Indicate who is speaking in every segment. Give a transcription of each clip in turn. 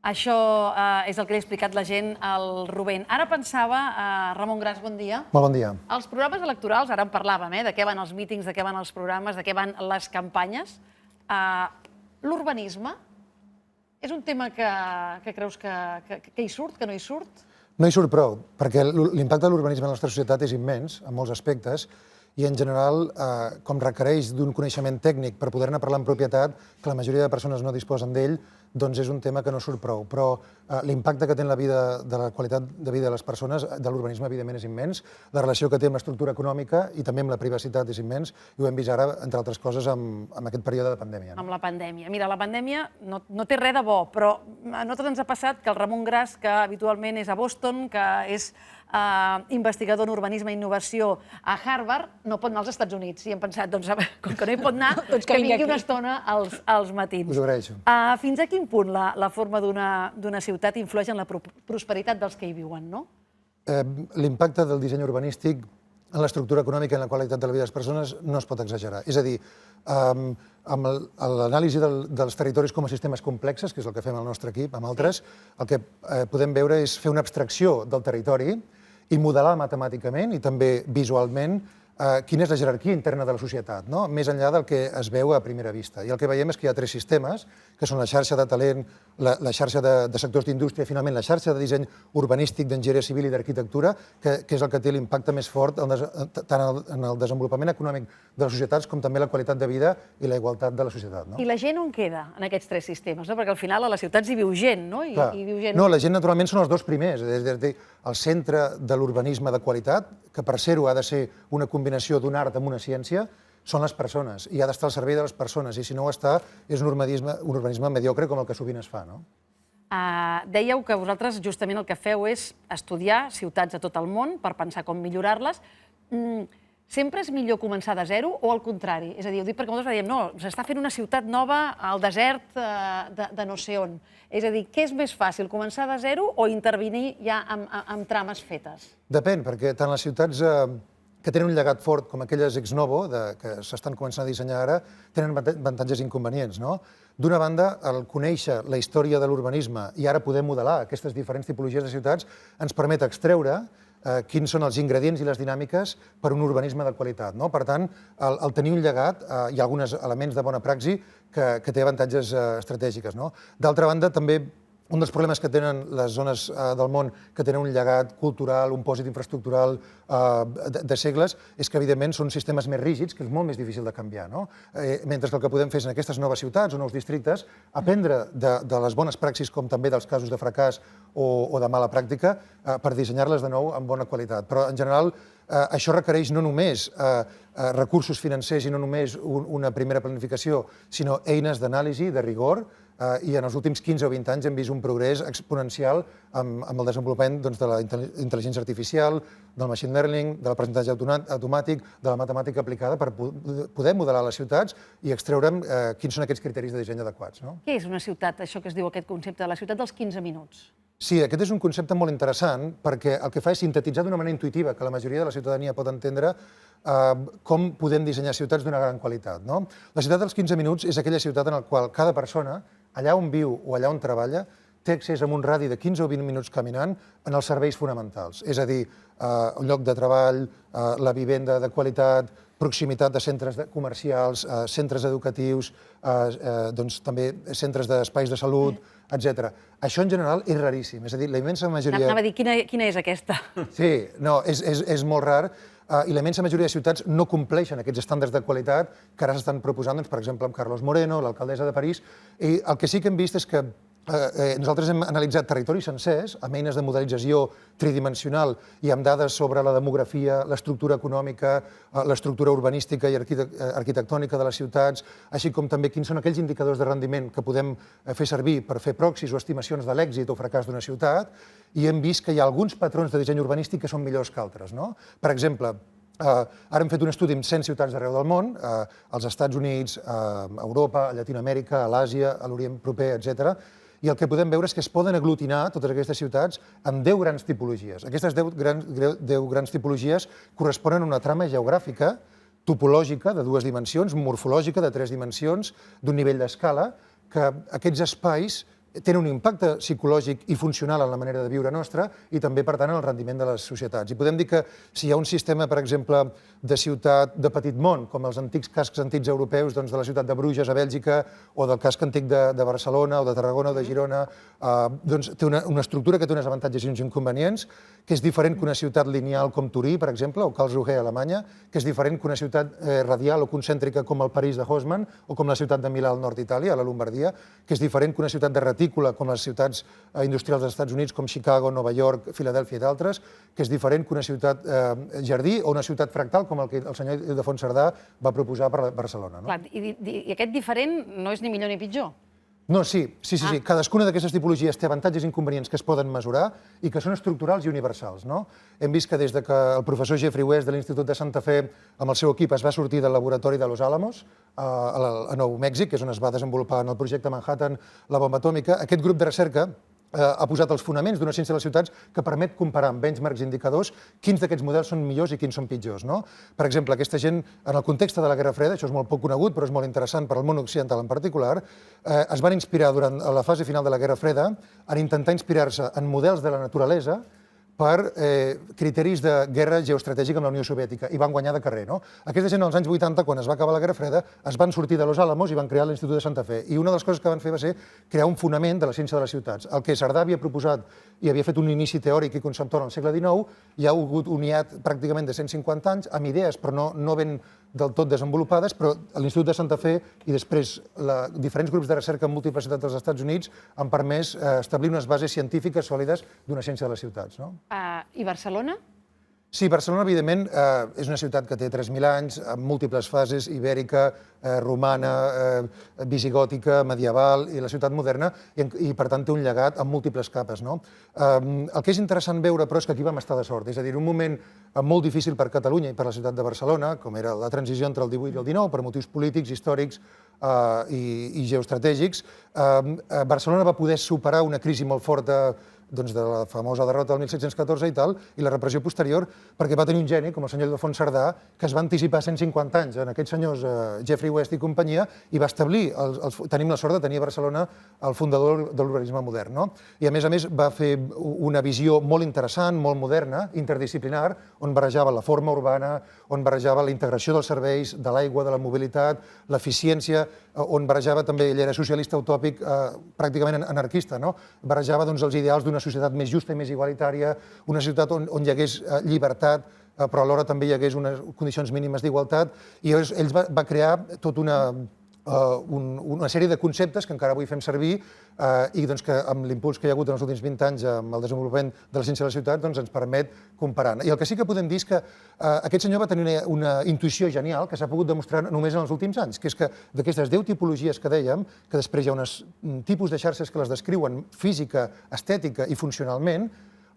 Speaker 1: Això és el que li ha explicat la gent al Rubén. Ara pensava, Ramon Gras, bon dia.
Speaker 2: Molt bon dia.
Speaker 1: Els programes electorals, ara en parlàvem, de què van els mítings, de què van els programes, de què van les campanyes. L'urbanisme és un tema que creus que hi surt, que no hi surt?
Speaker 2: No hi surt prou, perquè l'impacte de l'urbanisme en la nostra societat és immens, en molts aspectes, i en general, com requereix d'un coneixement tècnic per poder-ne parlar en propietat, que la majoria de persones no disposen d'ell, doncs és un tema que no surt prou. Però l'impacte que té en la vida, de la qualitat de vida de les persones, de l'urbanisme, evidentment, és immens. La relació que té amb l'estructura econòmica i també amb la privacitat és immens, i ho hem vist ara, entre altres coses, amb aquest període de pandèmia.
Speaker 1: Amb la pandèmia. Mira, la pandèmia no té res de bo, però a nosaltres ens ha passat que el Ramon Gras, que habitualment és a Boston, que és investigador en urbanisme i innovació a Harvard, no pot anar als Estats Units. I hem pensat, doncs, com que no hi pot anar, que vingui una estona als matins.
Speaker 2: Us ho agraeixo.
Speaker 1: Fins a quin punt la forma d'una ciutat influeix en la prosperitat dels que hi viuen, no?
Speaker 2: L'impacte del disseny urbanístic en l'estructura econòmica i en la qualitat de la vida de les persones no es pot exagerar. És a dir, amb l'anàlisi dels territoris com a sistemes complexes, que és el que fem al nostre equip, amb altres, el que podem veure és fer una abstracció del territori i modelar matemàticament i també visualment quina és la jerarquia interna de la societat, més enllà del que es veu a primera vista. I el que veiem és que hi ha tres sistemes, que són la xarxa de talent, la xarxa de sectors d'indústria i, finalment, la xarxa de disseny urbanístic, d'enginyeria civil i d'arquitectura, que és el que té l'impacte més fort tant en el desenvolupament econòmic de les societats com també la qualitat de vida i la igualtat de la societat.
Speaker 1: I la gent on queda en aquests tres sistemes? Perquè al final a les ciutats hi viu gent, no?
Speaker 2: No, la gent naturalment són els dos primers. És a dir, el centre de l'urbanisme de qualitat, que per ser-ho ha de ser una combinació d'un art amb una ciència, són les persones, i ha d'estar al servei de les persones, i si no ho està, és un urbanisme mediocre com el que sovint es fa.
Speaker 1: Dèieu que vosaltres justament el que feu és estudiar ciutats de tot el món per pensar com millorar-les. Sempre és millor començar de zero o al contrari? És a dir, ho dic perquè nosaltres dèiem, no, s'està fent una ciutat nova al desert de no sé on. És a dir, què és més fàcil, començar de zero o intervenir ja amb trames fetes?
Speaker 2: Depèn, perquè tant les ciutats que tenen un llegat fort, com aquelles ex novo, que s'estan començant a dissenyar ara, tenen avantatges i inconvenients. D'una banda, el conèixer la història de l'urbanisme i ara poder modelar aquestes diferents tipologies de ciutats ens permet extreure quins són els ingredients i les dinàmiques per a un urbanisme de qualitat. Per tant, el tenir un llegat, hi ha alguns elements de bona praxi que té avantatges estratègics. D'altra banda, també un dels problemes que tenen les zones del món que tenen un llegat cultural, un pòsit infraestructural de segles, és que, evidentment, són sistemes més rígids, que és molt més difícil de canviar. Mentre que el que podem fer és, en aquestes noves ciutats o nous districtes, aprendre de les bones praxis, com també dels casos de fracàs o de mala pràctica, per dissenyar-les de nou amb bona qualitat. Però, en general, això requereix no només recursos financers i no només una primera planificació, sinó eines d'anàlisi, de rigor, i en els últims 15 o 20 anys hem vist un progrés exponencial amb el desenvolupament de la intel·ligència artificial, del machine learning, de l'aprenentatge automàtic, de la matemàtica aplicada per poder modelar les ciutats i extreure'm quins són aquests criteris de disseny adequats.
Speaker 1: Què és una ciutat, això que es diu aquest concepte de la ciutat dels 15 minuts?
Speaker 2: Sí, aquest és un concepte molt interessant perquè el que fa és sintetitzar d'una manera intuïtiva que la majoria de la ciutadania pot entendre com podem dissenyar ciutats d'una gran qualitat. La ciutat dels 15 minuts és aquella ciutat en la qual cada persona, allà on viu o allà on treballa, té accés a un radi de 15 o 20 minuts caminant en els serveis fonamentals. És a dir, un lloc de treball, la vivenda de qualitat, proximitat de centres comercials, centres educatius, també centres d'espais de salut, etc. Això, en general, és raríssim. És a dir, la immensa majoria...
Speaker 1: Anava a dir, quina és aquesta?
Speaker 2: Sí, no, és molt rar, i la immensa majoria de ciutats no compleixen aquests estàndards de qualitat que ara s'estan proposant, per exemple, amb Carlos Moreno, l'alcaldessa de París, i el que sí que hem vist és que nosaltres hem analitzat territoris sencers amb eines de modelització tridimensional i amb dades sobre la demografia, l'estructura econòmica, l'estructura urbanística i arquitectònica de les ciutats, així com també quins són aquells indicadors de rendiment que podem fer servir per fer proxis o estimacions de l'èxit o fracàs d'una ciutat, i hem vist que hi ha alguns patrons de disseny urbanístic que són millors que altres. Per exemple, ara hem fet un estudi amb 100 ciutats d'arreu del món, als Estats Units, a Europa, a Llatinoamèrica, a l'Àsia, a l'Orient Proper, etc. I el que podem veure és que es poden aglutinar totes aquestes ciutats en 10 grans tipologies. Aquestes 10 grans tipologies corresponen a una trama geogràfica, topològica, de 2 dimensions, morfològica, de 3 dimensions, d'un nivell d'escala, que aquests espais tenen un impacte psicològic i funcional en la manera de viure nostra i també, per tant, en el rendiment de les societats. I podem dir que si hi ha un sistema, per exemple, de ciutat de petit món, com els antics cascs antics europeus de la ciutat de Bruges a Bèlgica o del casc antic de Barcelona o de Tarragona o de Girona, doncs té una estructura que té uns avantatges i uns inconvenients, que és diferent que una ciutat lineal com Turí, per exemple, o Karlsruhe a Alemanya, que és diferent que una ciutat radial o concèntrica com el París de Haussmann o com la ciutat de Milà al nord d'Itàlia, a la Lombardia, que és diferent que una ciutat de retícula com les ciutats industrials dels Estats Units com Chicago, Nova York, Filadèlfia i d'altres, que és diferent que una ciutat jardí o una ciutat fractal com el que el senyor Ildefons Cerdà va proposar per Barcelona.
Speaker 1: Clar, i aquest diferent no és ni millor ni pitjor.
Speaker 2: No, sí. Cadascuna d'aquestes tipologies té avantatges i inconvenients que es poden mesurar i que són estructurals i universals. Hem vist que des que el professor Jeffrey West de l'Institut de Santa Fe amb el seu equip es va sortir del laboratori de Los Alamos a Nou Mèxic, que és on es va desenvolupar en el projecte Manhattan la bomba atòmica, aquest grup de recerca ha posat els fonaments d'una ciència de les ciutats que permet comparar amb benchmarks i indicadors quins d'aquests models són millors i quins són pitjors. Per exemple, aquesta gent, en el context de la Guerra Freda, això és molt poc conegut, però és molt interessant per al món occidental en particular, es van inspirar durant la fase final de la Guerra Freda en intentar inspirar-se en models de la naturalesa per criteris de guerra geoestratègica amb la Unió Soviètica i van guanyar de carrer. Aquesta gent als anys 80, quan es va acabar la Guerra Freda, es van sortir de Los Alamos i van crear l'Institut de Santa Fe. I una de les coses que van fer va ser crear un fonament de la ciència de les ciutats. El que Cerdà havia proposat i havia fet un inici teòric i conceptual al segle XIX, hi ha hagut un hiat pràcticament de 150 anys amb idees, però no ben del tot desenvolupades, però l'Institut de Santa Fe i després diferents grups de recerca en múltiples ciutats dels Estats Units han permès establir unes bases científiques sòlides d'una ciència de les ciutats.
Speaker 1: I Barcelona?
Speaker 2: Sí, Barcelona, evidentment, és una ciutat que té 3.000 anys, amb múltiples fases, ibèrica, romana, visigòtica, medieval i la ciutat moderna, i per tant té un llegat amb múltiples capes. El que és interessant veure, però, és que aquí vam estar de sort. És a dir, un moment molt difícil per Catalunya i per la ciutat de Barcelona, com era la transició entre el 18 i el 19, per motius polítics, històrics i geoestratègics, Barcelona va poder superar una crisi molt forta de la famosa derrota del 1714 i tal, i la repressió posterior, perquè va tenir un geni, com el senyor Ildefons Cerdà, que es va anticipar 150 anys en aquests senyors Jeffrey West i companyia, i va establir, tenim la sort de tenir a Barcelona el fundador de l'urbanisme modern. I a més va fer una visió molt interessant, molt moderna, interdisciplinar, on barrejava la forma urbana, on barrejava la integració dels serveis, de l'aigua, de la mobilitat, l'eficiència, on barrejava també, ell era socialista utòpic, pràcticament anarquista, barrejava els ideals d'una societat més justa i més igualitària, una societat on hi hagués llibertat, però alhora també hi hagués unes condicions mínimes d'igualtat, i ell va crear tota una sèrie de conceptes que encara avui fem servir i que amb l'impuls que hi ha hagut en els últims 20 anys amb el desenvolupament de la ciència de la ciutat ens permet comparar. I el que sí que podem dir és que aquest senyor va tenir una intuïció genial que s'ha pogut demostrar només en els últims anys, que és que d'aquestes 10 tipologies que dèiem, que després hi ha uns tipus de xarxes que les descriuen física, estètica i funcionalment,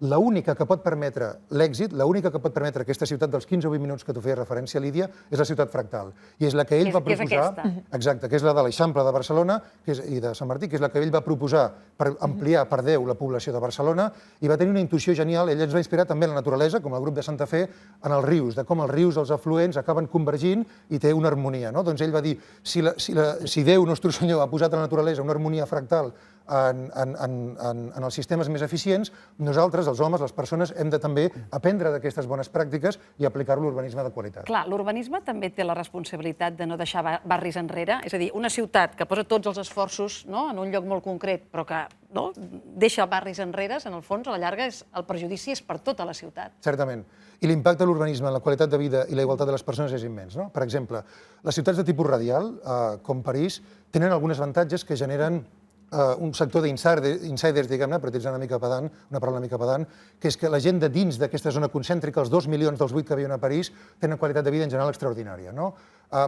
Speaker 2: l'única que pot permetre l'èxit, l'única que pot permetre aquesta ciutat dels 15 o 20 minuts que tu feies referència, Lídia, és la ciutat fractal. I és la que ell va proposar...
Speaker 1: Que és aquesta.
Speaker 2: Exacte, que és la de l'Eixample de Barcelona i de Sant Martí, que és la que ell va proposar per ampliar per 10 la població de Barcelona, i va tenir una intuïció genial. Ell ens va inspirar també en la naturalesa, com el grup de Santa Fe, en els rius, de com els rius, els afluents, acaben convergint i té una harmonia. Doncs ell va dir, si Déu, nostre Senyor, ha posat a la naturalesa una harmonia fractal en els sistemes més eficients, nosaltres, els homes, les persones, hem de també aprendre d'aquestes bones pràctiques i aplicar-lo a l'urbanisme de qualitat.
Speaker 1: Clar, l'urbanisme també té la responsabilitat de no deixar barris enrere, és a dir, una ciutat que posa tots els esforços en un lloc molt concret, però que deixa barris enrere, en el fons, a la llarga, el perjudici és per tota la ciutat.
Speaker 2: Certament. I l'impacte de l'urbanisme en la qualitat de vida i la igualtat de les persones és immens. Per exemple, les ciutats de tipus radial, com París, tenen alguns avantatges que generen un sector d'insiders, diguem-ne, però tens una paraula una mica pedant, que és que la gent de dins d'aquesta zona concèntrica, els 2 milions dels 8 que viuen a París, tenen qualitat de vida en general extraordinària.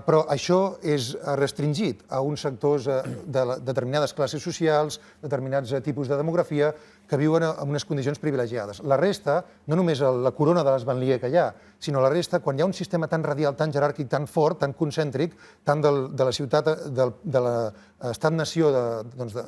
Speaker 2: Però això és restringit a uns sectors de determinades classes socials, determinats tipus de demografia, que viuen en unes condicions privilegiades. La resta, no només la corona de les banlieues que hi ha, sinó la resta, quan hi ha un sistema tan radial, tan jeràrquic, tan fort, tan concèntric, tant de la ciutat, de l'estat-nació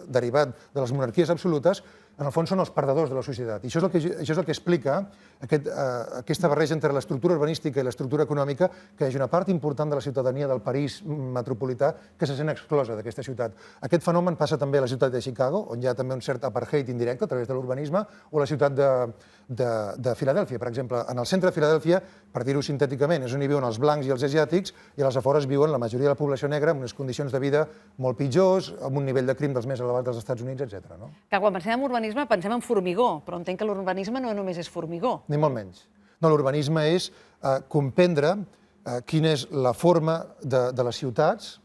Speaker 2: derivat de les monarquies absolutes, en el fons són els perdedors de la societat. I això és el que explica aquesta barreja entre l'estructura urbanística i l'estructura econòmica, que hi ha una part important de la ciutadania del París metropolità que se sent exclosa d'aquesta ciutat. Aquest fenomen passa també a la ciutat de Chicago, on hi ha també un cert apartheid indirecte a través de l'urbanisme, o a la ciutat de Filadèlfia, per exemple. En el centre de Filadèlfia, per dir-ho sintèticament, és on hi viuen els blancs i els asiàtics, i a les afores viuen la majoria de la població negra amb unes condicions de vida molt pitjors, amb un nivell de crim dels més elevats dels Estats Units, etc.
Speaker 1: Que quan pensem en urbanisme pensem en formigó, però entenc que l'urbanisme no només és formigó.
Speaker 2: Ni molt menys. No, l'urbanisme és comprendre quina és la forma de les ciutats,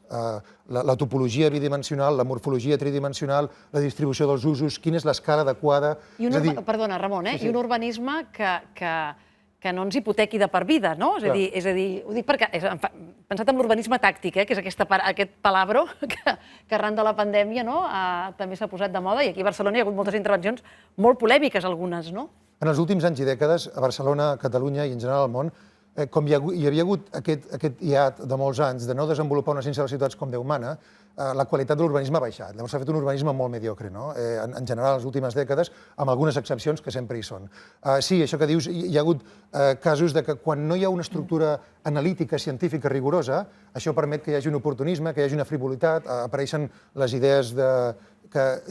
Speaker 2: la topologia bidimensional, la morfologia tridimensional, la distribució dels usos, quina és l'escala adequada...
Speaker 1: Perdona, Ramon, i un urbanisme que no ens hipotequi de per vida, no? És a dir, ho dic perquè he pensat en l'urbanisme tàctic, que és aquest palabro que arran de la pandèmia també s'ha posat de moda, i aquí a Barcelona hi ha hagut moltes intervencions molt polèmiques, algunes, no?
Speaker 2: En els últims anys i dècades, a Barcelona, a Catalunya i en general al món, com hi havia hagut aquest hiat de molts anys de no desenvolupar una ciència de les ciutats com Déu mana, la qualitat de l'urbanisme ha baixat. Llavors s'ha fet un urbanisme molt mediocre, en general, en les últimes dècades, amb algunes excepcions que sempre hi són. Sí, això que dius, hi ha hagut casos de que quan no hi ha una estructura analítica, científica, rigorosa, això permet que hi hagi un oportunisme, que hi hagi una frivolitat, apareixen les idees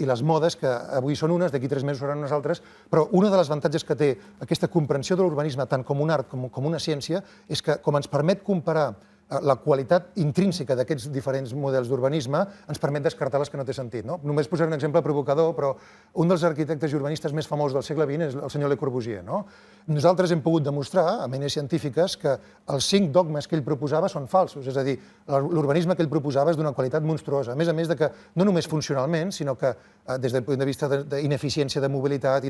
Speaker 2: i les modes, que avui són unes, d'aquí 3 mesos seran unes altres, però un dels avantatges que té aquesta comprensió de l'urbanisme tant com un art com una ciència és que, com ens permet comparar la qualitat intrínseca d'aquests diferents models d'urbanisme, ens permet descartar les que no té sentit. Només posaré un exemple provocador, però un dels arquitectes i urbanistes més famosos del segle XX és el senyor Le Corbusier. Nosaltres hem pogut demostrar, amb eines científiques, que els 5 dogmes que ell proposava són falsos, és a dir, l'urbanisme que ell proposava és d'una qualitat monstruosa, a més de que no només funcionalment, sinó que des del punt de vista d'ineficiència de mobilitat,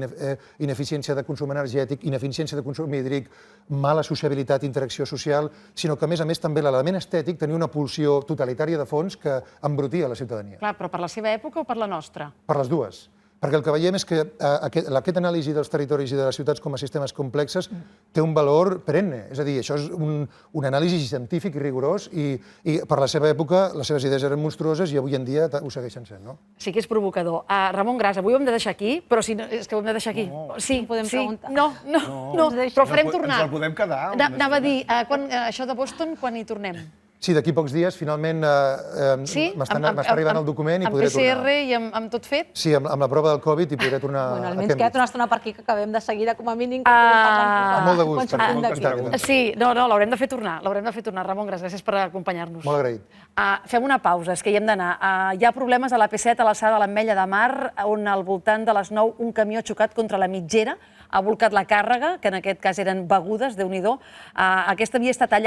Speaker 2: ineficiència de consum energètic, ineficiència de consum hídric, mala sociabilitat i interacció social, sinó que, a més també l'element estètic tenia una pulsió totalitària de fons que embrutia la ciutadania.
Speaker 1: Clar, però per la seva època o per la nostra?
Speaker 2: Per les dues. Perquè el que veiem és que aquesta anàlisi dels territoris i de les ciutats com a sistemes complexes té un valor perenne. És a dir, això és un anàlisi científic i rigorós i per la seva època les seves idees eren monstruoses i avui en dia ho segueixen sent.
Speaker 1: Sí que és provocador. Ramon Gras, avui ho hem de deixar aquí, però és que ho hem de deixar aquí. Sí,
Speaker 3: podem preguntar.
Speaker 1: No, però farem tornar.
Speaker 4: Ens el podem quedar.
Speaker 1: Anava a dir, això de Boston, quan hi tornem?
Speaker 2: Sí, d'aquí pocs dies, finalment, m'està arribant el document i podré tornar.
Speaker 1: Amb PCR i amb tot fet?
Speaker 2: Sí, amb la prova del Covid i podré tornar a
Speaker 3: Cambridge. Almenys queda't una estona per aquí, que acabem de seguida, com a mínim.
Speaker 2: Amb molt de gust.
Speaker 1: Sí, l'haurem de fer tornar. Ramon Gras, gràcies per acompanyar-nos.
Speaker 2: Molt agraït.
Speaker 1: Fem una pausa, és que hi hem d'anar. Hi ha problemes a l'AP7 a l'alçada de l'Ametlla de Mar, on al voltant de les 9 un camió ha xocat contra la mitgera, ha bolcat la càrrega, que en aquest cas eren begudes, Déu-n'hi-do. Aquesta via està tallada.